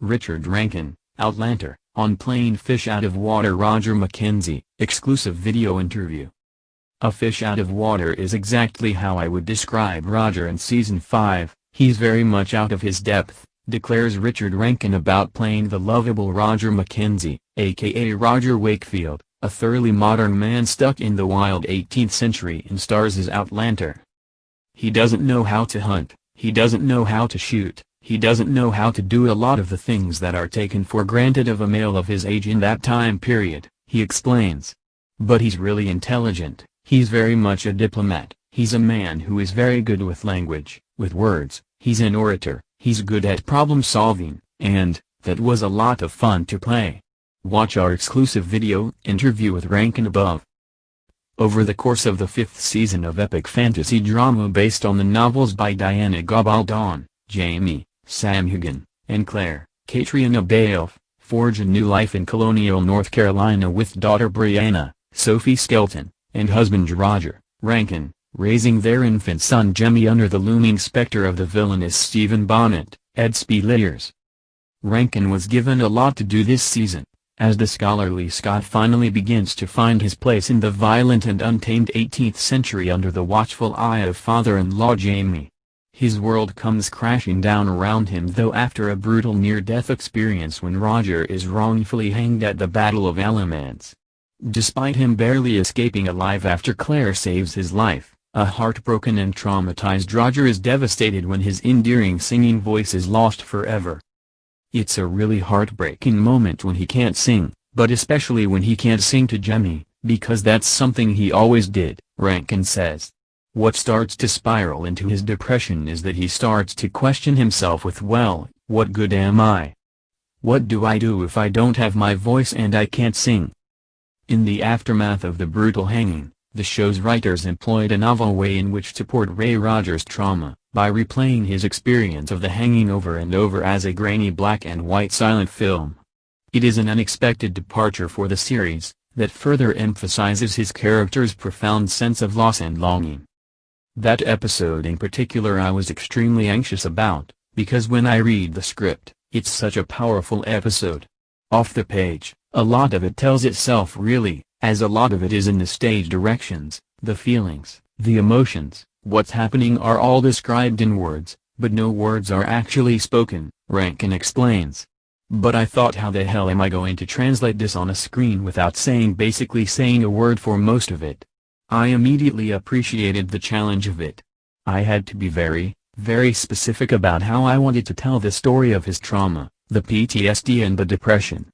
Richard Rankin, Outlander, on playing fish out of water. Roger MacKenzie, exclusive video interview. A fish out of water is exactly how I would describe Roger in Season 5, he's very much out of his depth, declares Richard Rankin about playing the lovable Roger MacKenzie, aka Roger Wakefield, a thoroughly modern man stuck in the wild 18th century and stars as Outlander. He doesn't know how to hunt, he doesn't know how to shoot, he doesn't know how to do a lot of the things that are taken for granted of a male of his age in that time period, he explains. But he's really intelligent, he's very much a diplomat, he's a man who is very good with language, with words, he's an orator, he's good at problem solving, and that was a lot of fun to play. Watch our exclusive video interview with Rankin above. Over the course of the 5th season of epic fantasy drama based on the novels by Diana Gabaldon, Jamie, Sam Hugan, and Claire, Katrina Balfe, forge a new life in colonial North Carolina with daughter Brianna, Sophie Skelton, and husband Roger, Rankin, raising their infant son Jemmy under the looming specter of the villainous Stephen Bonnet, Ed Speleers. Rankin was given a lot to do this season, as the scholarly Scot finally begins to find his place in the violent and untamed 18th century under the watchful eye of father-in-law Jamie. His world comes crashing down around him though after a brutal near-death experience when Roger is wrongfully hanged at the Battle of Alamance. Despite him barely escaping alive after Claire saves his life, a heartbroken and traumatized Roger is devastated when his endearing singing voice is lost forever. It's a really heartbreaking moment when he can't sing, but especially when he can't sing to Jemmy, because that's something he always did, Rankin says. What starts to spiral into his depression is that he starts to question himself with, well, what good am I? What do I do if I don't have my voice and I can't sing? In the aftermath of the brutal hanging, the show's writers employed a novel way in which to portray Roger's trauma, by replaying his experience of the hanging over and over as a grainy black and white silent film. It is an unexpected departure for the series, that further emphasizes his character's profound sense of loss and longing. That episode in particular I was extremely anxious about, because when I read the script, it's such a powerful episode. Off the page, a lot of it tells itself really, as a lot of it is in the stage directions, the feelings, the emotions, what's happening are all described in words, but no words are actually spoken, Rankin explains. But I thought, how the hell am I going to translate this on a screen without basically saying a word for most of it? I immediately appreciated the challenge of it. I had to be very, very specific about how I wanted to tell the story of his trauma, the PTSD and the depression.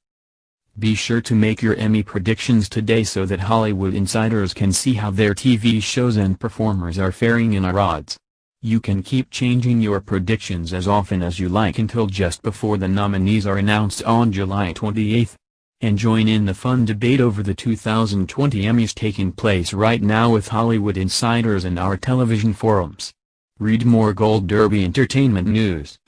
Be sure to make your Emmy predictions today so that Hollywood insiders can see how their TV shows and performers are faring in our odds. You can keep changing your predictions as often as you like until just before the nominees are announced on July 28th. And join in the fun debate over the 2020 Emmys taking place right now with Hollywood insiders and our television forums. Read more Gold Derby entertainment news.